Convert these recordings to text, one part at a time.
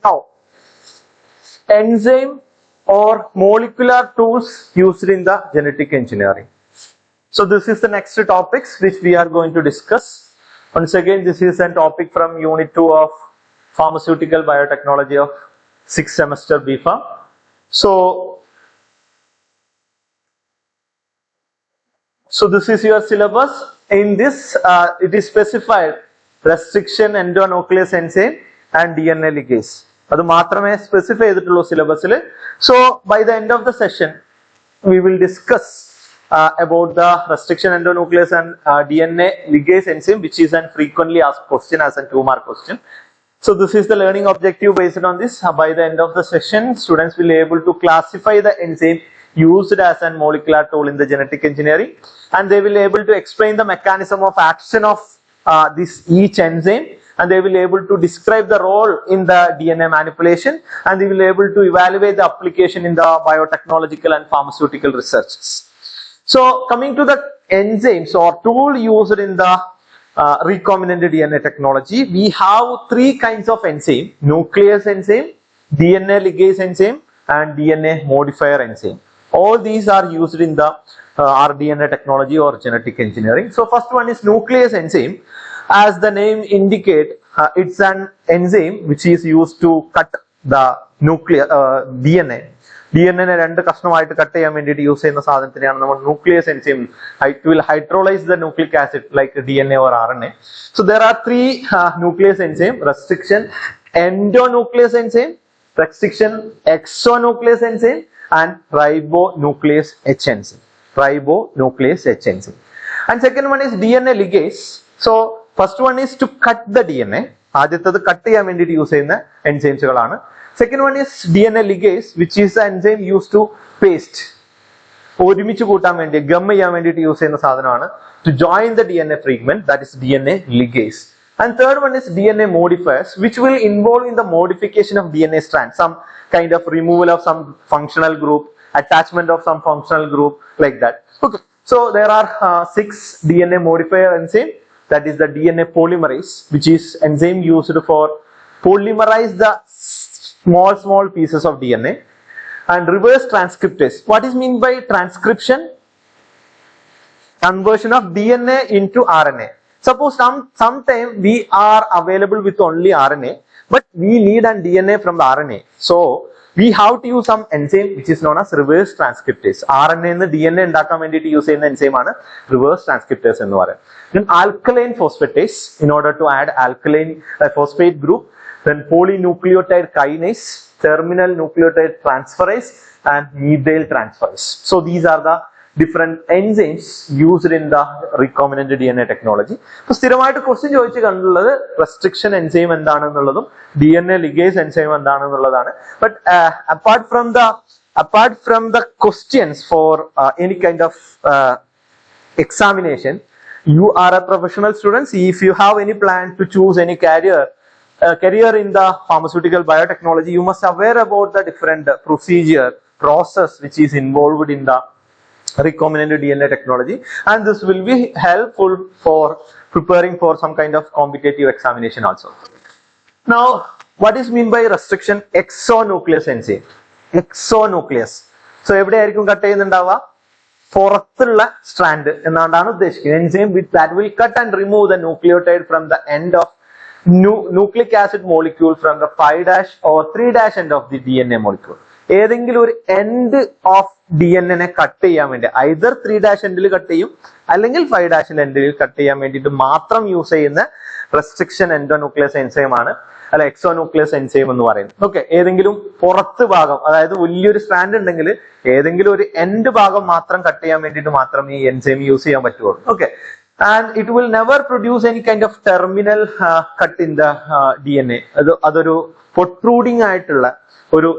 Now, enzyme or molecular tools used in the genetic engineering. So this is the next topics which we are going to discuss. Once again, this is a topic from Unit 2 of Pharmaceutical Biotechnology of 6th semester BPharm. So this is your syllabus. In this, it is specified restriction endonuclease enzyme and DNA ligase. അത് മാത്രമേ specify ചെയ്തിട്ടുള്ളൂ സിലബസിൽ. So by the end of the session, we will discuss about the restriction endonuclease and DNA ligase enzyme, which is a frequently asked question as a 2-mark question. So this is the learning objective based on this. By the end of the session, students will be able to classify the enzyme used as a molecular tool in the genetic engineering, and they will be able to explain the mechanism of action of this each enzyme, and they will be able to describe the role in the DNA manipulation, and they will be able to evaluate the application in the biotechnological and pharmaceutical researches. So coming to the enzymes or tool used in the recombinant DNA technology, we have 3 kinds of enzyme: nuclease enzyme, DNA ligase enzyme, and DNA modifier enzyme. All these are used in the rDNA technology or genetic engineering. So first one is nuclease enzyme. As the name indicate, it's an enzyme which is used to cut the DNA. DNA രണ്ട് കഷ്ണമായിട്ട് cut ചെയ്യാൻ വേണ്ടിയിട്ട് use ചെയ്യുന്ന സാധനത്തിനെയാണ് നമ്മൾ nucleus enzyme. It will hydrolyze the nucleic acid like DNA or RNA. So there are 3 nuclease enzyme: restriction endonuclease enzyme, restriction exonuclease enzyme, and ribonuclease H enzyme. Ribonuclease H enzyme. And second one is DNA ligase. So first one is to cut the DNA. ആദ്യത്തേത് cut ചെയ്യാൻ വേണ്ടിയിട്ട് use ചെയ്യുന്ന എൻസൈംസുകളാണ്. Second one is DNA ligase, which is the enzyme used to paste. ഒരുമിച്ച് കൂട്ടാൻ വേണ്ടി gum ചെയ്യാൻ വേണ്ടിയിട്ട് use ചെയ്യുന്ന സാധനമാണ്. To join the DNA fragment, that is DNA ligase. And third one is DNA modifiers, which will involve in the modification of DNA strand, some kind of removal of some functional group, attachment of some functional group, like that. Okay. So there are 6 DNA modifier enzyme. That is the DNA polymerase, which is enzyme used for polymerize the small pieces of DNA, and reverse transcriptase. What is mean by transcription? Conversion of DNA into RNA. Suppose sometime we are available with only RNA, but we need a DNA from the RNA. So we have to use some enzyme which is known as reverse transcriptase. RNA and DNA ഉണ്ടാക്കാൻ വേണ്ടിയിട്ട് use ചെയ്യുന്ന enzyme ആണ് reverse transcriptase എന്ന് പറയുന്നത്. Then alkaline phosphatase, in order to add alkaline phosphate group. Then polynucleotide kinase, terminal nucleotide transferase, and methyl transferase. So these are the different enzymes used in the recombinant DNA technology. So സ്ഥിരമായിട്ട് question ചോദിച്ചു കണ്ടുള്ളത് restriction enzyme എന്താണെന്നുള്ളതും DNA ligase enzyme എന്താണെന്നുള്ളതാണ്. But apart from the questions for any kind of examination, you are a professional student. If you have any plan to choose any career in the pharmaceutical biotechnology, you must aware about the different process which is involved in the recombinant DNA technology, and this will be helpful for preparing for some kind of competitive examination also. Now, what is mean by restriction exonuclease enzyme? Exonuclease. So എവിടെയായിരിക്കും cut ചെയ്യുന്നുണ്ടാവുക? പുറത്തുള്ള strand എന്നാണ് ഉദ്ദേശിക്കുന്നത്. enzyme that will cut and remove the nucleotide from the end of nucleic acid molecule from the 5' or 3' end of the DNA molecule. ഏതെങ്കിലും ഒരു end of DNA cut ചെയ്യാൻ വേണ്ടി either 3' എൻഡിൽ കട്ട് ചെയ്യും അല്ലെങ്കിൽ 5' എൻഡിൽ കട്ട് ചെയ്യാൻ വേണ്ടിയിട്ട് മാത്രം യൂസ് ചെയ്യുന്ന restriction endonuclease enzyme ആണ്, അല്ല exonuclease enzyme എന്ന് പറയുന്നത്. ഓക്കെ, ഏതെങ്കിലും പുറത്ത് ഭാഗം, അതായത് വലിയൊരു സ്ട്രാൻഡ് ഉണ്ടെങ്കിൽ ഏതെങ്കിലും ഒരു എൻഡ് ഭാഗം മാത്രം കട്ട് ചെയ്യാൻ വേണ്ടിയിട്ട് മാത്രം ഈ എൻസൈം യൂസ് ചെയ്യാൻ പറ്റുള്ളൂ. Okay, and it will never produce any kind of terminal cut in the DNA. അതൊരു protruding ആയിട്ടുള്ള ഒരു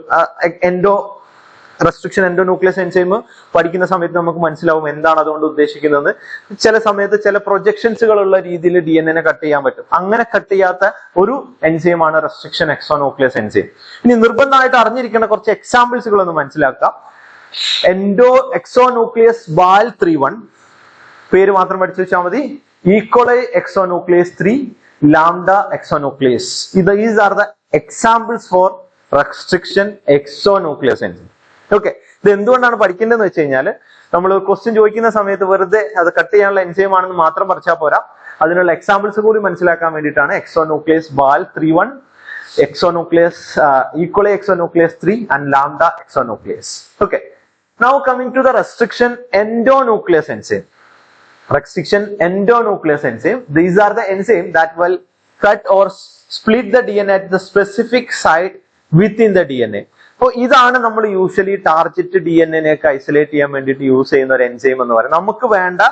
restriction endonuclease enzyme പഠിക്കുന്ന സമയത്ത് നമുക്ക് മനസ്സിലാവും എന്താണ് അതുകൊണ്ട് ഉദ്ദേശിക്കുന്നത്. ചില സമയത്ത് ചില പ്രൊജക്ഷൻസുകളുള്ള രീതിയിൽ DNA കട്ട് ചെയ്യാൻ പറ്റും. അങ്ങനെ കട്ട് ചെയ്യാത്ത ഒരു എൻസൈം ആണ് restriction exonuclease enzyme. ഇനി നിർബന്ധമായിട്ട് അറിഞ്ഞിരിക്കേണ്ട കുറച്ച് എക്സാമ്പിൾസുകൾ ഒന്ന് മനസ്സിലാക്കാം. exonuclease Val 3.1 പേര് മാത്രം പഠിച്ചു വെച്ചാൽ മതി. E. coli exonuclease 3, lambda exonuclease. These are the examples for restriction exonuclease enzyme. Okay, ഇത് എന്തുകൊണ്ടാണ് പഠിക്കേണ്ടതെന്ന് വെച്ച് കഴിഞ്ഞാൽ നമ്മൾ ക്വസ്റ്റ്യൻ ചോദിക്കുന്ന സമയത്ത് വെറുതെ അത് കട്ട് ചെയ്യാനുള്ള എൻസൈം ആണെന്ന് മാത്രം പഠിച്ചാൽ പോരാ, അതിനുള്ള എക്സാമ്പിൾസ് കൂടി മനസ്സിലാക്കാൻ വേണ്ടിയിട്ടാണ് എക്സോന്യൂക്ലിയസ് BAL31, exonuclease equally exonuclease 3 and lambda exonuclease. Okay, now coming to the restriction endonuclease enzyme. Restriction endonuclease enzyme, these are the enzyme that will cut or split the DNA at the specific site within the DNA. അപ്പോൾ ഇതാണ് നമ്മൾ usually target DNA നെയൊക്കെ isolate ചെയ്യാൻ വേണ്ടിയിട്ട് use ചെയ്യുന്ന ഒരു enzyme എന്ന് പറയുന്നത്. നമുക്ക് വേണ്ട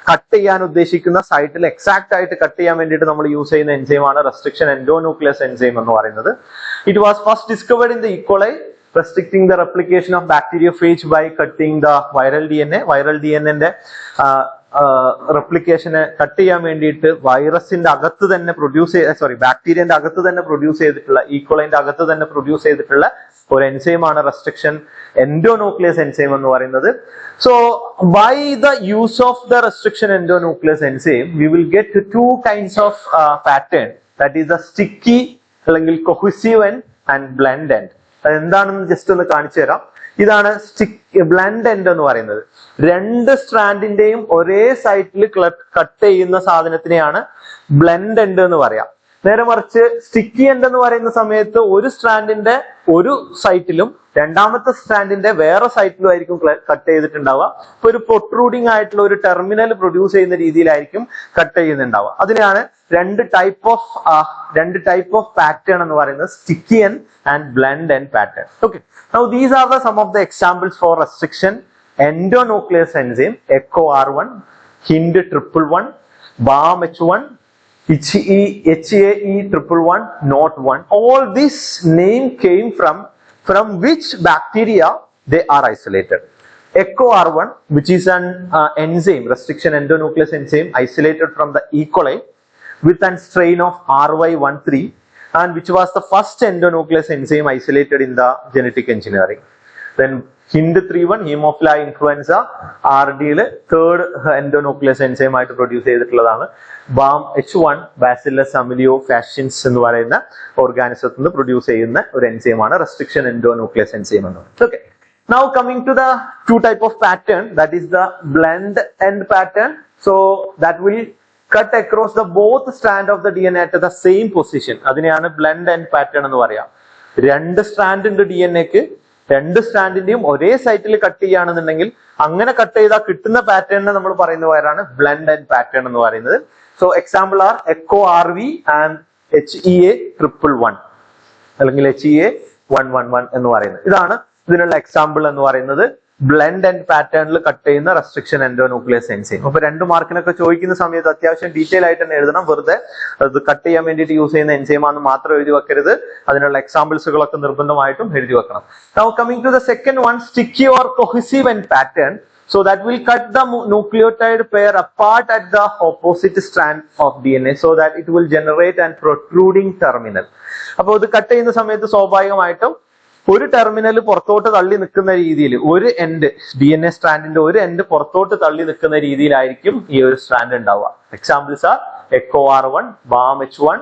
കട്ട് ചെയ്യാൻ ഉദ്ദേശിക്കുന്ന സൈറ്റിൽ എക്സാക്ട് ആയിട്ട് കട്ട് ചെയ്യാൻ വേണ്ടിയിട്ട് നമ്മൾ യൂസ് ചെയ്യുന്ന എൻസൈമാണ് റെസ്ട്രിക്ഷൻ എൻഡോന്യൂക്ലിയസ് എൻസൈം എന്ന് പറയുന്നത്. It was first discovered in the E. coli, restricting the replication of bacteriophage by cutting the viral DNA. Viral DNA ന്റെ റെപ്ലിക്കേഷനെ കട്ട് ചെയ്യാൻ വേണ്ടിയിട്ട് വൈറസിന്റെ അകത്ത് തന്നെ ബാക്ടീരിയന്റെ അകത്ത് തന്നെ പ്രൊഡ്യൂസ് ചെയ്തിട്ടുള്ള, ഈക്കോളൈന്റെ അകത്ത് തന്നെ പ്രൊഡ്യൂസ് ചെയ്തിട്ടുള്ള ഒരു എൻസൈമാണ് റെസ്ട്രിക്ഷൻ എൻഡോന്യൂക്ലിയസ് എൻസൈം എന്ന് പറയുന്നത്. So by the use of the restriction endonuclease enzyme we will get two kinds of pattern, that is the sticky അല്ലെങ്കിൽ cohesive end and blunt end. അതെന്താണെന്ന് ജസ്റ്റ് ഒന്ന് കാണിച്ചു തരാം. ഇതാണ് ബ്ലെൻഡ് എൻഡ് എന്ന് പറയുന്നത്. രണ്ട് സ്ട്രാൻഡിന്റെയും ഒരേ സൈറ്റിൽ കട്ട് ചെയ്യുന്ന സാധനത്തിനെയാണ് ബ്ലെൻഡ് എൻഡ് എന്ന് പറയാം. നേരെ മറിച്ച് സ്റ്റിക്കി എൻഡ് എന്ന് പറയുന്ന സമയത്ത് ഒരു സ്ട്രാൻഡിന്റെ ഒരു സൈറ്റിലും രണ്ടാമത്തെ സ്ട്രാൻഡിന്റെ വേറെ സൈറ്റിലും ആയിരിക്കും കട്ട് ചെയ്തിട്ടുണ്ടാവുക. ഇപ്പൊ ഒരു പ്രൊട്രൂഡിംഗ് ആയിട്ടുള്ള ഒരു ടെർമിനൽ പ്രൊഡ്യൂസ് ചെയ്യുന്ന രീതിയിലായിരിക്കും കട്ട് ചെയ്യുന്നുണ്ടാവുക. അതിനെയാണ് രണ്ട് ടൈപ്പ് ഓഫ് പാറ്റേൺ എന്ന് പറയുന്നത്, sticky end and blunt end pattern. Okay, now these are the sum of the examples for restriction endonuclease enzyme: ECHO-R1, HIND-111, BAM-H1, HAE-111, NOT1. All this name came from which bacteria they are isolated. ECHO-R1, which is an enzyme, restriction endonuclease enzyme, isolated from the E. coli with a strain of RY13, and which was the first endonuclease enzyme isolated in the genetic engineering. Then HIND-1, Haemophila influenza, RD-യില് third endonuclease enzyme ആയിട്ട് produce ചെയ്തിട്ടുള്ളതാണ്. BAM-H1, Bacillus ameliofaciens എന്ന് പറയുന്ന ഓർഗാനിസത്തിൽ നിന്ന് produce ചെയ്യുന്ന ഒരു എൻസൈമാണ് restriction endonuclease enzyme എന്ന് പറയുന്നത്. Okay, now coming to the two type of pattern, that is the blend end pattern. So that will cut across the both strand of the DNA at the same position. അതിനെയാണ് blend end pattern എന്ന് പറയാം. രണ്ട് strand ഉണ്ട് DNAക്ക്, രണ്ട് സ്ട്രാൻഡിന്റെയും ഒരേ സൈറ്റിൽ cut ചെയ്യുകയാണെന്നുണ്ടെങ്കിൽ അങ്ങനെ കട്ട് ചെയ്താൽ കിട്ടുന്ന പാറ്റേണിനെ നമ്മൾ പറയുന്ന പേരാണ് ബ്ലെൻഡ് എൻഡ് പാറ്റേൺ എന്ന് പറയുന്നത്. So example are ECHO-RV and HEA-111 അല്ലെങ്കിൽ HEA-111 എന്ന് പറയുന്നത്. ഇതാണ് ഇതിനുള്ള എക്സാമ്പിൾ എന്ന് പറയുന്നത് ബ്ലെൻഡ് എൻഡ് പാറ്റേണിൽ കട്ട് ചെയ്യുന്ന റെസ്ട്രിക്ഷൻ എൻഡോന്യൂക്ലിയസ് എൻസൈം. അപ്പൊ 2 മാർക്കിനൊക്കെ ചോദിക്കുന്ന സമയത്ത് അത്യാവശ്യം ഡീറ്റെയിൽ ആയിട്ട് തന്നെ എഴുതണം. വെറുതെ അത് കട്ട് ചെയ്യാൻ വേണ്ടിയിട്ട് യൂസ് ചെയ്യുന്ന എൻസൈമാണെന്ന് മാത്രം എഴുതി വെക്കരുത്. അതിനുള്ള എക്സാമ്പിൾസുകളൊക്കെ നിർബന്ധമായിട്ടും എഴുതി വെക്കണം. Now coming to the second one, sticky or cohesive end pattern. So that will cut the nucleotide pair apart at the opposite strand of DNA so that it will generate an protruding terminal. അപ്പോൾ ഇത് cut ചെയ്യുന്ന സമയത്ത് സ്വാഭാവികമായിട്ടും ഒരു terminal പുറത്തോട്ട് തള്ളി നിൽക്കുന്ന രീതിയിൽ ഒരു എൻഡ് DNA സ്ട്രാൻഡിന്റെ ഒരു എൻഡ് പുറത്തോട്ട് തള്ളി നിൽക്കുന്ന രീതിയിലായിരിക്കും ഈ ഒരു സ്ട്രാൻഡ് ഉണ്ടാവുക. Examples R ECHO-R1, BAM-H1,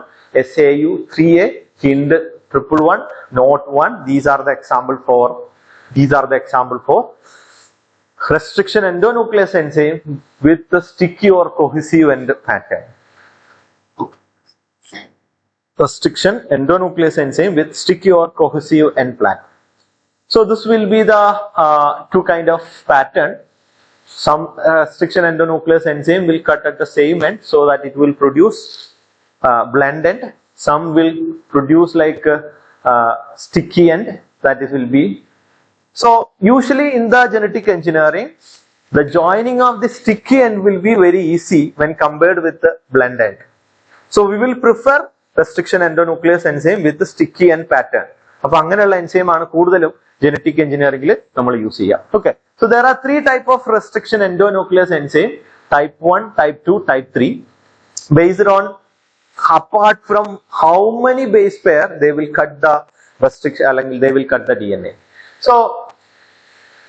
SAU-3A, HIND-111, NOT1. These are the example for restriction endonuclease enzyme with the sticky or cohesive end pattern. Restriction endonuclease enzyme with sticky or cohesive end pattern. So this will be the two kind of pattern. Some restriction endonuclease enzyme will cut at the same end so that it will produce blend end. Some will produce like sticky end, that is will be. So usually in the genetic engineering, the joining of the sticky end will be very easy when compared with the blend end. So we will prefer restriction endonuclease enzyme with the sticky end pattern. അപ്പൊ അങ്ങനെയുള്ള enzyme ആണ് കൂടുതലും genetic എഞ്ചിനീയറിംഗിൽ നമ്മൾ use ചെയ്യുക. Okay, so there are 3 type of restriction endonuclease enzyme: type 1, type 2, type 3, based on apart from how many base pair they will cut the restriction, അല്ലെങ്കിൽ they will cut the DNA. So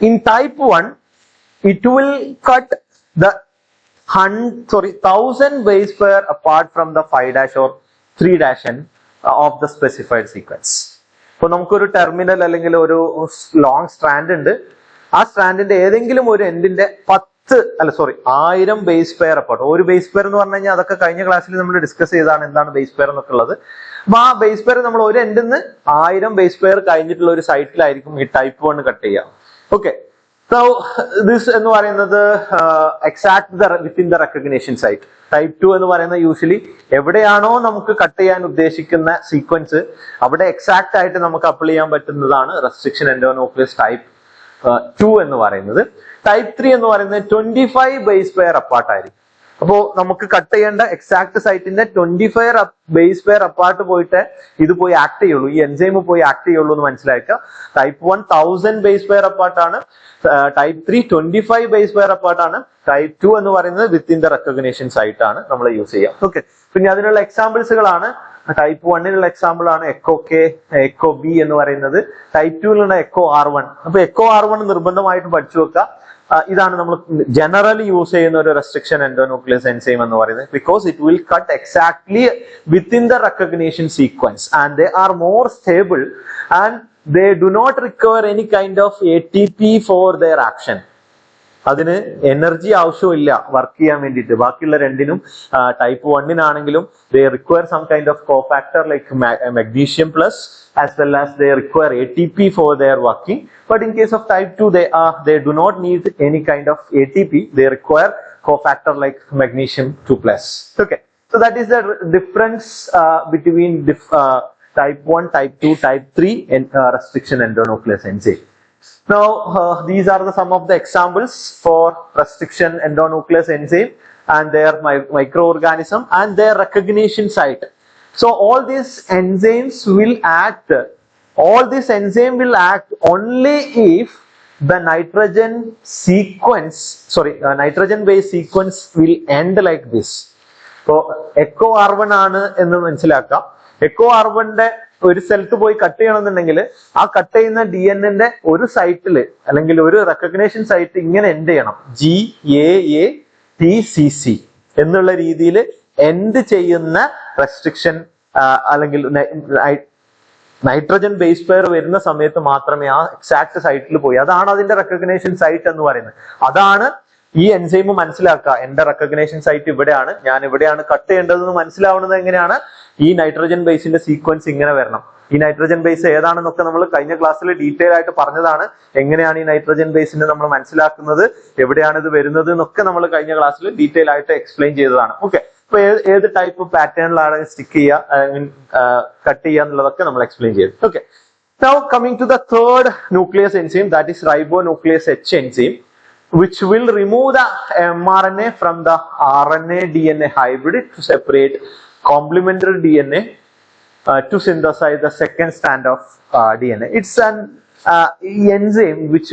in type 1, it will cut the 1000 base pair apart from the 5' or 3' end of the specified sequence. ഇപ്പൊ നമുക്കൊരു terminal അല്ലെങ്കിൽ ഒരു long strand ഉണ്ട്. ആ സ്ട്രാൻഡിന്റെ ഏതെങ്കിലും ഒരു എൻഡിന്റെ 1000 base pair apart. ഒരു ബേസ് പെയർ എന്ന് പറഞ്ഞു കഴിഞ്ഞാൽ അതൊക്കെ കഴിഞ്ഞ ക്ലാസ്സിൽ നമ്മൾ ഡിസ്കസ് ചെയ്താണ് എന്താണ് ബേസ് പെയർ എന്നൊക്കെ ഉള്ളത്. അപ്പൊ ആ ബേസ് പെയർ നമ്മൾ ഒരു എൻഡിൽ നിന്ന് 1000 ബേസ് പെയർ കഴിഞ്ഞിട്ടുള്ള ഒരു സൈറ്റിലായിരിക്കും ഈ ടൈപ്പ് 1 കട്ട് ചെയ്യുക. ഓക്കെ, സോ ദിസ് എന്ന് പറയുന്നത് exact within the recognition site. Type 2 എന്ന് പറയുന്നത് യൂഷ്വലി എവിടെയാണോ നമുക്ക് കട്ട് ചെയ്യാൻ ഉദ്ദേശിക്കുന്ന സീക്വൻസ് അവിടെ എക്സാക്ട് ആയിട്ട് നമുക്ക് അപ്ലൈ ചെയ്യാൻ പറ്റുന്നതാണ് റെസ്ട്രിക്ഷൻ എൻഡോന്യൂക്ലിയസ് ടൈപ്പ് 2 എന്ന് പറയുന്നത്. ടൈപ്പ് 3 എന്ന് പറയുന്നത് 25 ബേസ് പെയർ അപ്പാർട്ട് ആയിരിക്കും. അപ്പോ നമുക്ക് കട്ട് ചെയ്യേണ്ട എക്സാക്ട് സൈറ്റിന്റെ 25 ബേസ് പെയർ അപ്പാർട്ട് പോയിട്ട് ഇത് പോയി ആക്ട് ചെയ്യുള്ളൂ, ഈ എൻസൈം പോയി ആക്ട് ചെയ്യുള്ളൂ എന്ന് മനസ്സിലാക്കുക. ടൈപ്പ് 1 1000 ബേസ് പെയർ അപ്പാർട്ടാണ്, ടൈപ്പ് 3 25 ബേസ് പെയർ അപ്പാർട്ടാണ്, ടൈപ്പ് 2 എന്ന് പറയുന്നത് വിത്തിൻ ദ റെക്കഗ്നേഷൻ സൈറ്റ് ആണ് നമ്മൾ യൂസ് ചെയ്യുക. ഓക്കെ, പിന്നെ അതിനുള്ള എക്സാമ്പിൾസുകളാണ് ടൈപ്പ് 1 എക്സാമ്പിൾ ആണ് എക്കോ കെ, എക്കോ ബി എന്ന് പറയുന്നത്. Type 2 Eco R1. അപ്പൊ എക്കോ R1 നിർബന്ധമായിട്ട് പഠിച്ചു വെക്കുക. ഇതാണ് നമ്മൾ ജനറലി യൂസ് ചെയ്യുന്ന ഒരു റെസ്ട്രിക്ഷൻ എൻഡോന്യൂക്ലിയസ് എൻസൈം എന്ന് പറയുന്നത്. Because it will cut exactly within the recognition sequence and they are more stable and they do not require any kind of ATP for their action. അതിന് energy ആവശ്യമില്ല work ചെയ്യാൻ വേണ്ടിയിട്ട്. ബാക്കിയുള്ള രണ്ടിനും type 1 they require some kind of cofactor like magnesium plus, as well as they require ATP for their working. But in case of type 2 they do not need any kind of ATP, they require cofactor like magnesium 2 plus. Okay, so that is the difference between type 1, type 2, type 3 and restriction endonuclease enzyme. Now these are some of the examples for restriction endonuclease enzyme and their microorganism and their recognition site. So all these enzymes will act only if the nitrogen base sequence will end like this. So echo R1 ആണ് എന്ന് മനസ്സിലാക്കാം. Echo R1 ഒരു സ്ഥലത്ത് പോയി cut ചെയ്യണമെന്നുണ്ടെങ്കിൽ ആ cut ചെയ്യുന്ന DNA ഒരു സൈറ്റില് അല്ലെങ്കിൽ ഒരു റെക്കഗ്നേഷൻ സൈറ്റ് ഇങ്ങനെ എൻഡ് ചെയ്യണം. GAATCC എന്നുള്ള രീതിയിൽ എൻഡ് ചെയ്യുന്ന റെസ്ട്രിക്ഷൻ അല്ലെങ്കിൽ നൈട്രജൻ ബേസ് പെയർ വരുന്ന സമയത്ത് മാത്രമേ ആ എക്സാക്ട് സൈറ്റിൽ പോയി, അതാണ് അതിന്റെ റെക്കഗ്നേഷൻ സൈറ്റ് എന്ന് പറയുന്നത്. അതാണ് ഈ എൻസൈം മനസ്സിലാക്കുക, എന്റെ റെക്കഗ്നേഷൻ സൈറ്റ് ഇവിടെയാണ്, ഞാൻ ഇവിടെയാണ് കട്ട് ചെയ്യേണ്ടതെന്ന് മനസ്സിലാവുന്നത് എങ്ങനെയാണ്? ഈ നൈട്രജൻ ബേസിന്റെ സീക്വൻസ് ഇങ്ങനെ വരണം. ഈ നൈട്രജൻ ബേസ് ഏതാണെന്നൊക്കെ നമ്മൾ കഴിഞ്ഞ ക്ലാസ്സിൽ ഡീറ്റെയിൽ ആയിട്ട് പറഞ്ഞതാണ്. എങ്ങനെയാണ് ഈ നൈട്രജൻ ബേസിനെ നമ്മൾ മനസ്സിലാക്കുന്നത്, എവിടെയാണ് ഇത് വരുന്നത് എന്നൊക്കെ നമ്മൾ കഴിഞ്ഞ ക്ലാസ്സിൽ ഡീറ്റെയിൽ ആയിട്ട് എക്സ്പ്ലെയിൻ ചെയ്തതാണ്. ഓക്കെ, അപ്പൊ ഏത് ടൈപ്പ് പാറ്റേണിലാണ് സ്റ്റിക്ക് ചെയ്യുക, കട്ട് ചെയ്യുക എന്നുള്ളതൊക്കെ നമ്മൾ എക്സ്പ്ലെയിൻ ചെയ്തു. Okay, now coming to the third nuclease enzyme, that is ribonuclease H enzyme, which will remove the mRNA from the RNA DNA hybrid to separate complementary DNA to synthesize the second strand of DNA. It's an enzyme which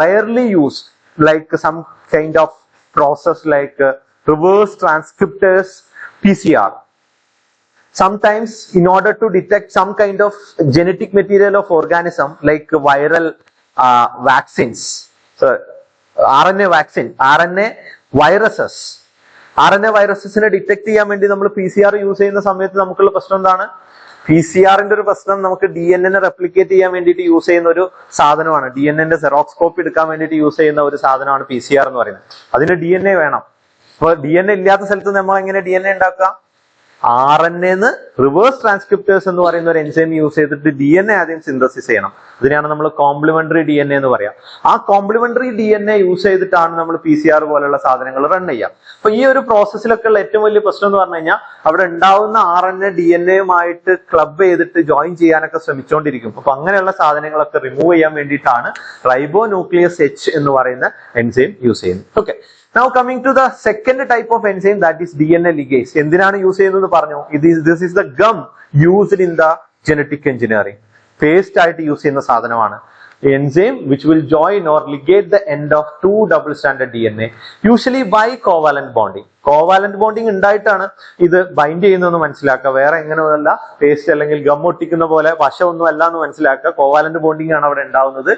rarely used, like some kind of process like reverse transcriptase PCR. Sometimes in order to detect some kind of genetic material of organism like viral vaccines, so RNA vaccine, RNA viruses detect ചെയ്യാൻ വേണ്ടി നമ്മൾ PCR use ചെയ്യുന്ന സമയത്ത് നമുക്കുള്ള പ്രശ്നം എന്താണ്? PCR-ന്റെ ഒരു പ്രശ്നം, നമുക്ക് DNA റെപ്ലിക്കേറ്റ് ചെയ്യാൻ വേണ്ടിയിട്ട് യൂസ് ചെയ്യുന്ന ഒരു സാധനമാണ്. DNA സെറോക്സ് കോപ്പി എടുക്കാൻ വേണ്ടിയിട്ട് യൂസ് ചെയ്യുന്ന ഒരു സാധനമാണ് PCR എന്ന് പറയുന്നത്. അതിന് DNA വേണം. അപ്പൊ DNA ഇല്ലാത്ത സ്ഥലത്ത് നമ്മൾ എങ്ങനെ DNA ഉണ്ടാക്കാം? RNA റിവേഴ്സ് ട്രാൻസ്ക്രിപ്റ്റേഴ്സ് എന്ന് പറയുന്ന ഒരു എൻസൈം യൂസ് ചെയ്തിട്ട് DNA ആദ്യം സിന്തസിസ് ചെയ്യണം. അതിനാണ് നമ്മൾ കോംപ്ലിമെന്ററി DNA എന്ന് പറയാം. ആ കോംപ്ലിമെന്ററി DNA യൂസ് ചെയ്തിട്ടാണ് നമ്മൾ PCR പോലുള്ള സാധനങ്ങൾ റൺ ചെയ്യാം. അപ്പൊ ഈ ഒരു പ്രോസസ്സിലൊക്കെ ഉള്ള ഏറ്റവും വലിയ പ്രശ്നം എന്ന് പറഞ്ഞു കഴിഞ്ഞാൽ അവിടെ ഉണ്ടാവുന്ന RNA DNA-യുമായിട്ട് ക്ലബ് ചെയ്തിട്ട് ജോയിൻ ചെയ്യാനൊക്കെ ശ്രമിച്ചുകൊണ്ടിരിക്കും. അപ്പൊ അങ്ങനെയുള്ള സാധനങ്ങളൊക്കെ റിമൂവ് ചെയ്യാൻ വേണ്ടിയിട്ടാണ് റൈബോന്യൂക്ലിയസ് H എന്ന് പറയുന്ന എൻസൈം യൂസ് ചെയ്യുന്നത്. Okay, now coming to the second type of enzyme, that is DNA ligase. എന്തിനാണ് യൂസ് ചെയ്യുന്നത് പറഞ്ഞു? This is the gum used in the genetic engineering. Paste ആയിട്ട് യൂസ് ചെയ്യുന്ന സാധനമാണ്. Enzyme which will join or ligate the end of two double stranded DNA, usually by covalent bonding. Covalent bonding ഉണ്ടായിട്ടാണ് ഇത് bind ചെയ്യുന്നതെന്ന് മനസ്സിലാക്കുക. വേറെ എങ്ങനെയല്ല, paste അല്ലെങ്കിൽ gum ഒട്ടിക്കുന്ന പോലെ വശമൊന്നും അല്ല എന്ന് മനസ്സിലാക്കുക. കോവാലന്റ് ബോണ്ടിങ് ആണ് അവിടെ ഉണ്ടാവുന്നത്.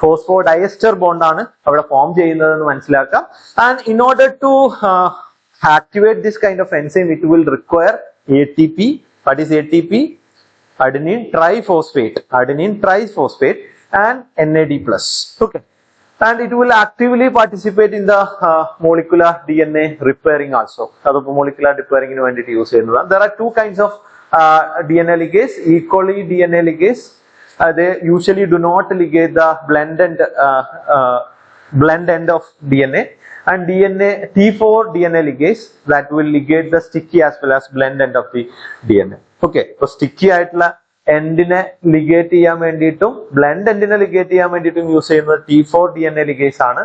ഫോസ്ഫോഡയസ്റ്റർ ബോണ്ടാണ് അവിടെ ഫോം ചെയ്യുന്നതെന്ന് മനസ്സിലാക്കാം. And in order to activate this kind of enzyme, it will require ATP. What is ATP? adenine triphosphate, and NAD+. Okay. And it will actively participate in the molecular DNA repairing also. That's molecular repairing in when it use. There are two kinds of DNA ligase. E. coli DNA ligase. They usually do not ligate the blend end of DNA. And T4 DNA ligase that will ligate the sticky as well as blend end of the DNA. Okay. So sticky aitla എൻഡിനെ ligate ചെയ്യാൻ വേണ്ടിയിട്ടും blend എൻഡിനെ ligate ചെയ്യാൻ വേണ്ടിയിട്ടും use ചെയ്യുന്നത് T4 DNA ligase ആണ്.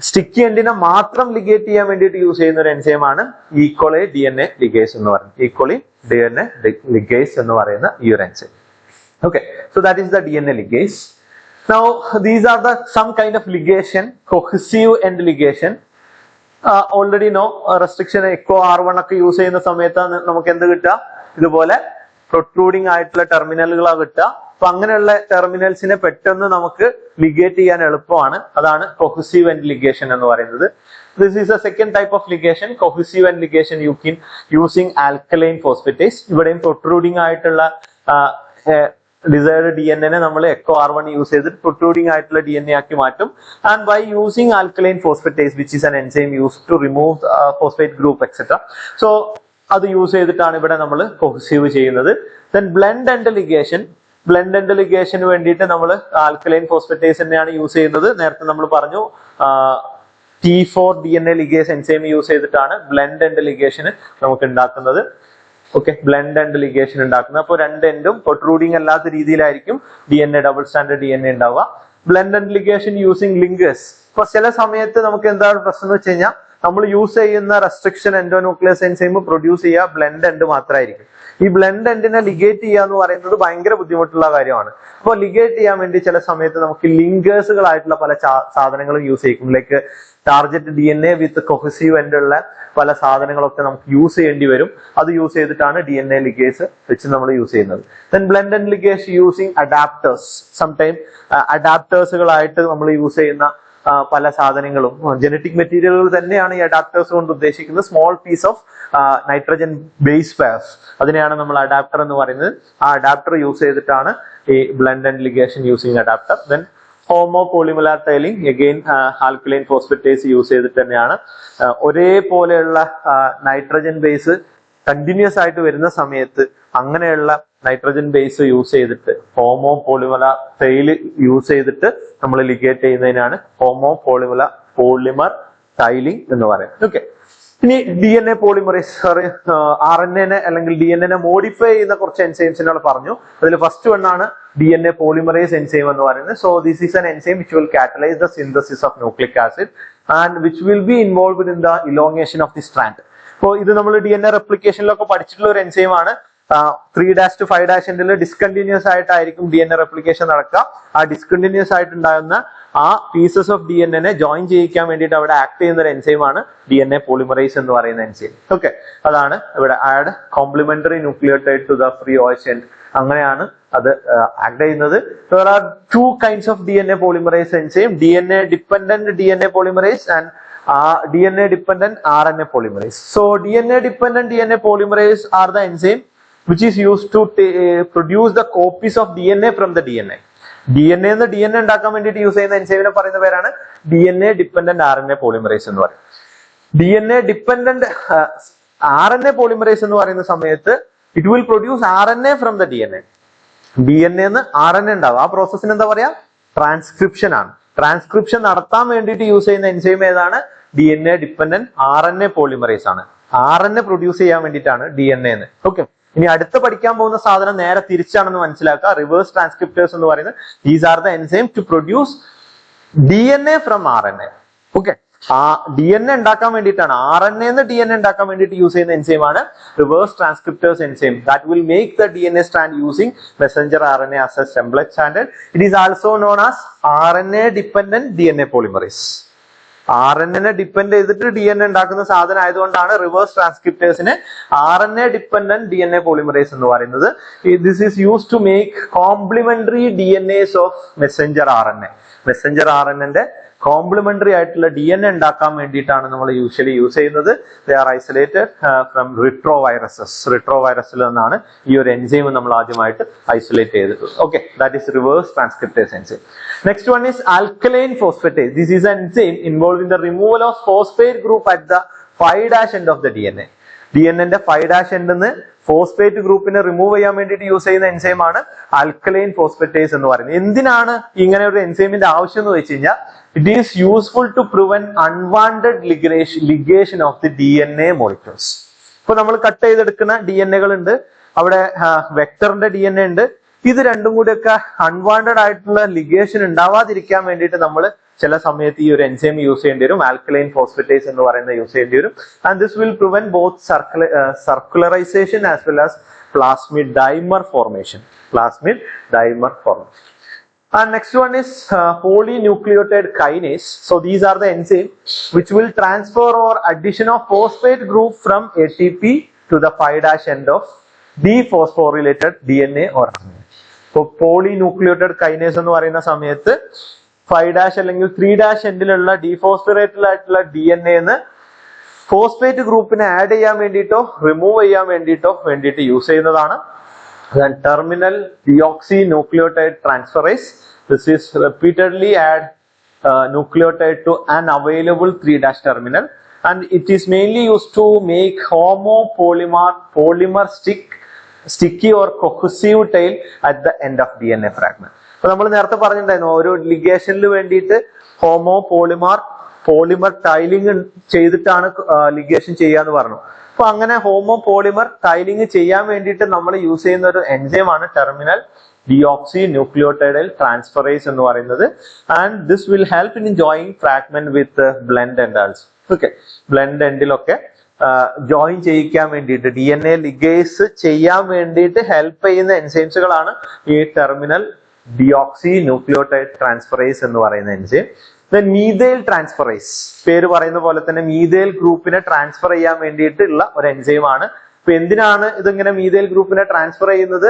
Sticky എൻഡിനെ മാത്രം ligate ചെയ്യാൻ വേണ്ടിയിട്ട് യൂസ് ചെയ്യുന്ന ഒരു എൻസൈമാണ് ഈക്കോളി DNA ലിഗേസ് എന്ന് പറയുന്നത്. ഈക്കോളി DNA ലിഗേസ് എന്ന് പറയുന്ന ഈ ഒരു enzyme. Okay, so that is the DNA ligase. Now these are the some kind of ligation, cohesive end ligation. Already know restriction echo R1 ഒക്കെ use ചെയ്യുന്ന സമയത്ത് നമുക്ക് എന്ത് കിട്ടുക, ഇതുപോലെ പ്രൊട്രൂഡിംഗ് ആയിട്ടുള്ള ടെർമിനലുകളാണ് കിട്ടുക. അപ്പൊ അങ്ങനെയുള്ള ടെർമിനൽസിനെ പെട്ടെന്ന് നമുക്ക് ലിഗേറ്റ് ചെയ്യാൻ എളുപ്പമാണ്. അതാണ് കൊഹസീവ് എൻഡ് ലിഗേഷൻ എന്ന് പറയുന്നത്. This is a second type of ligation, cohesive end ligation using alkaline phosphatase. ഇവിടെയും പ്രൊട്രൂഡിംഗ് ആയിട്ടുള്ള ഡിസൈർഡ് DNA നമ്മൾ എക്കോ R1 യൂസ് ചെയ്തിട്ട് പ്രൊട്രൂഡിംഗ് ആയിട്ടുള്ള DNA ആക്കി മാറ്റും. And by using alkaline phosphatase which is an enzyme use to remove phosphate group etcetera. So അത് use ചെയ്തിട്ടാണ് ഇവിടെ നമ്മൾ കൊഹസീവ് ചെയ്യുന്നത്. ദെൻ ബ്ലെൻഡ് എൻഡ് ലിഗേഷന് വേണ്ടിയിട്ട് നമ്മൾ ആൽക്കലൈൻ ഫോസ്ഫേറ്റേസ് തന്നെയാണ് യൂസ് ചെയ്യുന്നത്. നേരത്തെ നമ്മൾ പറഞ്ഞു T4 DNA ligase enzyme use ചെയ്തിട്ടാണ് ബ്ലെൻഡ് എൻഡ് ലിഗേഷന് നമുക്ക് ഉണ്ടാക്കുന്നത്. ഓക്കെ, ബ്ലെൻഡ് എൻഡ് ലിഗേഷൻ ഉണ്ടാക്കുന്നത്. അപ്പോൾ രണ്ട് എൻഡും പ്രൊട്രൂഡിംഗ് അല്ലാത്ത രീതിയിലായിരിക്കും DNA ഡബിൾ സ്റ്റാൻഡേർഡ് DNA ഉണ്ടാവുക. Blend end ligation using linkers. ഇപ്പൊ ചില സമയത്ത് നമുക്ക് എന്താണ് പ്രശ്നം എന്ന് വെച്ച് കഴിഞ്ഞാൽ നമ്മൾ യൂസ് ചെയ്യുന്ന റെസ്ട്രിക്ഷൻ എൻഡോന്യൂക്ലിയസ് എൻസൈം പ്രൊഡ്യൂസ് ചെയ്യുക ബ്ലെൻഡ് എൻഡ് മാത്രമായിരിക്കും. ഈ ബ്ലെൻഡ് എൻഡിനെ ലിഗേറ്റ് ചെയ്യുക എന്ന് പറയുന്നത് ഭയങ്കര ബുദ്ധിമുട്ടുള്ള കാര്യമാണ്. അപ്പോൾ ലിഗേറ്റ് ചെയ്യാൻ വേണ്ടി ചില സമയത്ത് നമുക്ക് ലിങ്കേഴ്സുകളായിട്ടുള്ള പല സാധനങ്ങളും യൂസ് ചെയ്യും. ലൈക്ക് ടാർഗറ്റ് DNA വിത്ത് കൊഹസീവ് എൻഡ് ഉള്ള പല സാധനങ്ങളൊക്കെ നമുക്ക് യൂസ് ചെയ്യേണ്ടി വരും. അത് യൂസ് ചെയ്തിട്ടാണ് DNA ലിഗേസ് വെച്ച് നമ്മൾ യൂസ് ചെയ്യുന്നത്. Then blunt end ligase using adapters. Sometime അഡാപ്റ്റേഴ്സുകളായിട്ട് നമ്മൾ യൂസ് ചെയ്യുന്ന പല സാധനങ്ങളും ജനറ്റിക് മെറ്റീരിയലുകൾ തന്നെയാണ് ഈ അഡാപ്റ്റേഴ്സ് കൊണ്ട് ഉദ്ദേശിക്കുന്നത്. Small piece of nitrogen base pairs, അതിനെയാണ് നമ്മൾ അഡാപ്റ്റർ എന്ന് പറയുന്നത്. ആ അഡാപ്റ്റർ യൂസ് ചെയ്തിട്ടാണ് ഈ blunt and ligation using adapter. Then homo polymer tailing, again alkaline phosphatase use ചെയ്തിട്ട് തന്നെയാണ്. ഒരേപോലെയുള്ള നൈട്രജൻ ബേസ് കണ്ടിന്യൂസ് ആയിട്ട് വരുന്ന സമയത്ത് അങ്ങനെയുള്ള നൈട്രജൻ ബേസ് യൂസ് ചെയ്തിട്ട് ഹോമോ പോളിമർ ടൈൽ യൂസ് ചെയ്തിട്ട് നമ്മൾ ലിഗേറ്റ് ചെയ്യുന്നതിനാണ് ഹോമോ പോളിമർ ടൈലിംഗ് എന്ന് പറയുന്നത്. ഓക്കെ, ഇനി DNA പോളിമറൈസ്, RNA അല്ലെങ്കിൽ DNA മോഡിഫൈ ചെയ്യുന്ന കുറച്ച് എൻസൈംസിനോട് പറഞ്ഞു. അതിൽ ഫസ്റ്റ് വൺ ആണ് DNA പോളിമറൈസ് എൻസൈം എന്ന് പറയുന്നത്. So this is an enzyme which will catalyze the synthesis of nucleic acid and which will be involved in the elongation of the strand. അപ്പോൾ ഇത് നമ്മൾ DNA റെപ്ലിക്കേഷനിലൊക്കെ പഠിച്ചിട്ടുള്ള ഒരു എൻസൈം ആണ്. 3' to 5' എൻഡിൽ ഡിസ്കണ്ടിന്യൂസ് ആയിട്ടായിരിക്കും DNA റെപ്ലിക്കേഷൻ നടക്കുക. ആ ഡിസ്കണ്ടിന്യൂസ് ആയിട്ടുണ്ടാകുന്ന ആ പീസസ് ഓഫ് DNA ജോയിൻ ചെയ്യിക്കാൻ വേണ്ടിയിട്ട് അവിടെ ആക്ട് ചെയ്യുന്ന ഒരു എൻസൈമാണ് DNA പോളിമറൈസ് എന്ന് പറയുന്ന എൻസൈം. ഓക്കെ, അതാണ് ഇവിടെ add complementary nucleotide to the free OH end. അങ്ങനെയാണ് അത് ആക്ട് ചെയ്യുന്നത്. There are two kinds of DNA polymerase enzyme, DNA dependent DNA polymerase and DNA dependent RNA polymerase. So DNA dependent DNA polymerase are the enzyme which is used to produce the copies of DNA from the DNA. DNA എന്ന് DNA ഉണ്ടാക്കാൻ വേണ്ടിയിട്ട് use ചെയ്യുന്ന എൻസൈമിനെ പറയുന്ന പേരാണ് DNA dependent RNA polymerase എന്ന് പറയുന്നത്. DNA dependent RNA polymerase എന്ന് പറയുന്ന സമയത്ത് it will produce RNA from the DNA. DNA എന്ന് RNA ഉണ്ടാവും. ആ പ്രോസസ്സിന് എന്താ പറയാ? ട്രാൻസ്ക്രിപ്ഷൻ ആണ്. ട്രാൻസ്ക്രിപ്ഷൻ നടത്താൻ വേണ്ടിയിട്ട് യൂസ് ചെയ്യുന്ന എൻസൈം ഏതാണ്? DNA dependent RNA polymerase ആണ്. RNA പ്രൊഡ്യൂസ് ചെയ്യാൻ വേണ്ടിയിട്ടാണ് DNA എന്ന്. ഓക്കെ, ഇനി അടുത്ത പഠിക്കാൻ പോകുന്ന സാധനം നേരെ തിരിച്ചാണെന്ന് മനസ്സിലാക്കുക. റിവേഴ്സ് ട്രാൻസ്ക്രിപ്റ്റേഴ്സ് എന്ന് പറയുന്നത് these are the enzyme to produce DNA from RNA. Okay, ആ DNA ഉണ്ടാക്കാൻ വേണ്ടിയിട്ടാണ്, RNA എന്ന് DNA ഉണ്ടാക്കാൻ വേണ്ടിയിട്ട് യൂസ് ചെയ്യുന്ന എൻസൈമാണ് reverse transcriptase enzyme. That will make the DNA strand using messenger RNA as a template stranded. It is also known as RNA dependent DNA polymerase. RNA depend ചെയ്തിട്ട് DNA ഉണ്ടാക്കുന്ന സാധനം ആയതുകൊണ്ടാണ് reverse ട്രാൻസ്ക്രിപ്റ്റേഴ്സിനെ RNA dependent DNA polymerase എന്ന് പറയുന്നത്. This is use to make complementary DNAs of messenger RNA. മെസഞ്ചർ RNA complementary ആയിട്ടുള്ള DNA ഉണ്ടാക്കാൻ വേണ്ടിയിട്ടാണ് നമ്മൾ യൂഷ്വലി യൂസ് ചെയ്യുന്നത്. They are isolated from retro viruses. Retro വൈറസിൽ നിന്നാണ് ഈ ഒരു എൻസൈം നമ്മൾ ആദ്യമായിട്ട് ഐസൊലേറ്റ് ചെയ്തിട്ടുള്ളത്. Okay, that is reverse transcriptase enzyme. Next one is alkaline phosphatase. This is an enzyme involved in the removal of phosphate group at the 5' end of the DNA. DNA 5' end നിന്ന് phosphate ഗ്രൂപ്പിനെ remove ചെയ്യാൻ വേണ്ടിയിട്ട് use ചെയ്യുന്ന enzyme ആണ് alkaline phosphatase എന്ന് പറയുന്നത്. എന്തിനാണ് ഇങ്ങനെ ഒരു എൻസൈമിന്റെ ആവശ്യം എന്ന് വെച്ച് കഴിഞ്ഞാൽ, it is useful to prevent unwanted ligation of the DNA molecules. ഇപ്പൊ നമ്മൾ കട്ട് ചെയ്തെടുക്കുന്ന DNAകൾ ഉണ്ട്, അവിടെ വെക്ടറിന്റെ DNA ഉണ്ട്. ഇത് രണ്ടും കൂടിയൊക്കെ അൺവാണ്ടഡ് ആയിട്ടുള്ള ലിഗേഷൻ ഉണ്ടാവാതിരിക്കാൻ വേണ്ടിയിട്ട് നമ്മൾ ചില സമയത്ത് ഈ ഒരു എൻസൈം യൂസ് ചെയ്യേണ്ടി വരും. ആൽക്കലൈൻ ഫോസ്ഫേറ്റേസ് എന്ന് പറയുന്നത് യൂസ് ചെയ്യേണ്ടി വരും. And this will prevent both സർക്കുലറൈസേഷൻ as well as plasmid dimer formation. And next one is polynucleotide kinase. So these are the enzymes which will transfer or addition of phosphate group from ATP to the 5' end of dephosphorylated DNA or RNA. So polynucleotide kinase എന്ന് പറയുന്ന സമയത്ത് 5' അല്ലെങ്കിൽ 3' എൻഡിലുള്ള ഡീഫോസ്ഫറേറ്റഡ് ആയിട്ടുള്ള DNA ന്ന് phosphate ഗ്രൂപ്പിനെ add ചെയ്യാൻ വേണ്ടിയിട്ടോ remove ചെയ്യാൻ വേണ്ടിയിട്ട് യൂസ് ചെയ്യുന്നതാണ്. Then terminal deoxynucleotide transferase. This is repeatedly add nucleotide to an available 3' terminal, and it is mainly used to make polymer sticky or cohesive tail at the end of DNA fragment. അപ്പൊ നമ്മൾ നേരത്തെ പറഞ്ഞിട്ടുണ്ടായിരുന്നു, ഒരു ലിഗേഷനിൽ വേണ്ടിയിട്ട് polymer tiling ചെയ്തിട്ടാണ് ligation ചെയ്യാന്ന് പറഞ്ഞു. അപ്പൊ അങ്ങനെ പോളിമർ ടൈലിംഗ് ചെയ്യാൻ വേണ്ടിയിട്ട് നമ്മൾ യൂസ് ചെയ്യുന്ന ഒരു എൻസൈം ആണ് ടെർമിനൽ deoxynucleotide transferase എന്ന് പറയുന്നത്. And this will help in join fragment with blunt end also. Okay, blunt എൻഡിലൊക്കെ ജോയിൻ ചെയ്യിക്കാൻ വേണ്ടിയിട്ട് DNA ലിഗേസ് ചെയ്യാൻ വേണ്ടിയിട്ട് ഹെൽപ്പ് ചെയ്യുന്ന എൻസൈംസുകളാണ് ഈ ടെർമിനൽ deoxynucleotide transferase എന്ന് പറയുന്ന എൻസൈം. Then methyl transferase, പേര് പറയുന്ന പോലെ തന്നെ മീഥൈൽ ഗ്രൂപ്പിനെ ട്രാൻസ്ഫർ ചെയ്യാൻ വേണ്ടിയിട്ടുള്ള ഒരു എൻസൈം ആണ്. ഇപ്പൊ എന്തിനാണ് ഇതിങ്ങനെ മീഥൈൽ ഗ്രൂപ്പിനെ ട്രാൻസ്ഫർ ചെയ്യുന്നത്?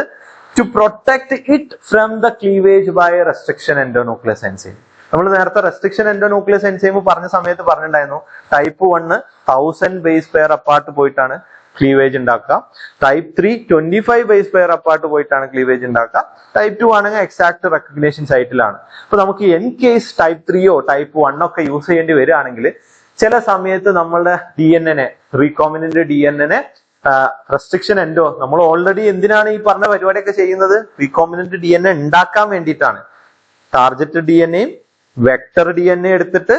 To protect it from the cleavage by restriction endonuclease enzyme. നമ്മൾ നേരത്തെ റെസ്ട്രിക്ഷൻ എൻഡോന്യൂക്ലിയസ് എൻസൈം പറഞ്ഞ സമയത്ത് പറഞ്ഞിട്ടുണ്ടായിരുന്നു, ടൈപ്പ് 1 1000 ബേസ് പെയർ അപ്പാർട്ട് പോയിട്ടാണ് ക്ലീവേജ് ഉണ്ടാക്കുക. ടൈപ്പ് 3 25 ബേസ് പെയർ അപ്പാർട്ട് പോയിട്ടാണ് ക്ലീവേജ് ഉണ്ടാക്കുക. ടൈപ്പ് 2 ആണെങ്കിൽ എക്സാക്ട് റെക്കഗ്നേഷൻ സൈറ്റിലാണ്. അപ്പൊ നമുക്ക് എൻ കേസ് ടൈപ്പ് 3 ടൈപ്പ് 1 ഒക്കെ യൂസ് ചെയ്യേണ്ടി വരികയാണെങ്കിൽ ചില സമയത്ത് നമ്മളുടെ DNA recombinant DNA restriction endo, നമ്മൾ ഓൾറെഡി എന്തിനാണ് ഈ പറഞ്ഞ പരിപാടിയൊക്കെ ചെയ്യുന്നത്? റീകോമിനന്റ് DNA ഉണ്ടാക്കാൻ വേണ്ടിയിട്ടാണ്. ടാർഗറ്റ് DNAയും വെക്ടർ DNA എടുത്തിട്ട്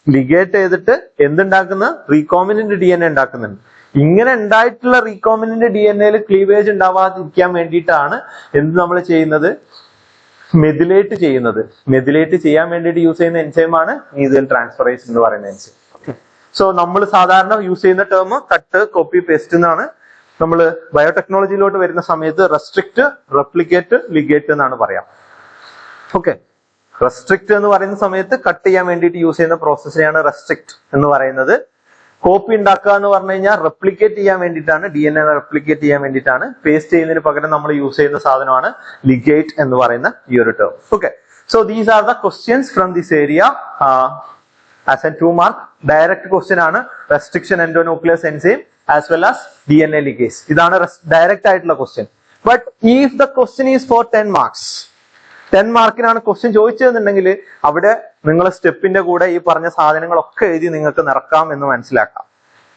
ലിഗേറ്റ് ചെയ്തിട്ട് എന്തുണ്ടാക്കുന്ന റീകോമിനന്റ് DNA ഉണ്ടാക്കുന്നുണ്ട്. ഇങ്ങനെ ഉണ്ടായിട്ടുള്ള റീകോമിനന്റ് DNAയിൽ ക്ലീവേജ് ഉണ്ടാവാതിരിക്കാൻ വേണ്ടിയിട്ടാണ് എന്ത് നമ്മൾ ചെയ്യുന്നത്? മെഥിലേറ്റ് ചെയ്യുന്നത്. മെഥിലേറ്റ് ചെയ്യാൻ വേണ്ടിയിട്ട് യൂസ് ചെയ്യുന്ന എൻസൈമാണ് മീഥൈൽ ട്രാൻസ്ഫറേസ് എന്ന് പറയുന്ന എൻസൈം. സോ നമ്മൾ സാധാരണ യൂസ് ചെയ്യുന്ന ടേം കട്ട് കോപ്പി പേസ്റ്റ് എന്നാണ്. നമ്മൾ ബയോടെക്നോളജിയിലോട്ട് വരുന്ന സമയത്ത് റെസ്ട്രിക്റ്റ്, റെപ്ലിക്കേറ്റ്, ലിഗേറ്റ് എന്നാണ് പറയാം. ഓക്കെ, റെസ്ട്രിക്റ്റ് എന്ന് പറയുന്ന സമയത്ത് കട്ട് ചെയ്യാൻ വേണ്ടിയിട്ട് യൂസ് ചെയ്യുന്ന പ്രോസസ്സിനെയാണ് റെസ്ട്രിക്റ്റ് എന്ന് പറയുന്നത്. കോപ്പി ഉണ്ടാക്കുക എന്ന് പറഞ്ഞു കഴിഞ്ഞാൽ റെപ്ലിക്കേറ്റ് ചെയ്യാൻ വേണ്ടിയിട്ടാണ്, DNA റെപ്ലിക്കേറ്റ് ചെയ്യാൻ വേണ്ടിയിട്ടാണ്. പേസ്റ്റ് ചെയ്യുന്നതിന് പകരം നമ്മൾ യൂസ് ചെയ്യുന്ന സാധനമാണ് ലിഗേറ്റ് എന്ന് പറയുന്ന ഈ ഒരു term. Okay, so these are the questions from this area as a 2 mark. Direct question ആണ് restriction endonuclease enzyme as well as DNA ligase. ഇതാണ് ഡയറക്റ്റ് ആയിട്ടുള്ള question. But if the question is for 10 marks, 10 മാർക്കിനാണ് question ചോദിച്ചതെന്നുണ്ടെങ്കിൽ അവിടെ നിങ്ങൾ സ്റ്റെപ്പിന്റെ കൂടെ ഈ പറഞ്ഞ സാധനങ്ങളൊക്കെ എഴുതി നിങ്ങൾക്ക് നിറക്കാം എന്ന് മനസ്സിലാക്കാം.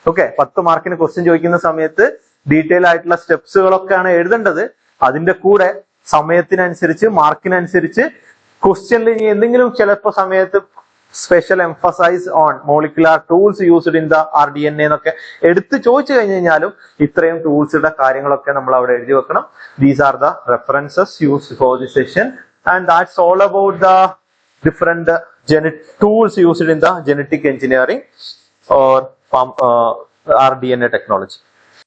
ഓക്കെ, 10 മാർക്കിന് ക്വസ്റ്റ്യൻ ചോദിക്കുന്ന സമയത്ത് ഡീറ്റെയിൽ ആയിട്ടുള്ള സ്റ്റെപ്സുകളൊക്കെയാണ് എഴുതേണ്ടത്. അതിന്റെ കൂടെ സമയത്തിനനുസരിച്ച്, മാർക്കിനനുസരിച്ച് ക്വസ്റ്റ്യനിൽ ഇനി എന്തെങ്കിലും ചിലപ്പോൾ സമയത്ത് special emphasise on molecular tools used in the RDNA എന്നൊക്കെ എടുത്ത് ചോദിച്ചു കഴിഞ്ഞു കഴിഞ്ഞാലും ഇത്രയും ടൂൾസുടെ കാര്യങ്ങളൊക്കെ നമ്മൾ അവിടെ എഴുതി വെക്കണം. These are the references used for the session. And that's all about the different tools used in the genetic engineering or RDNA technology.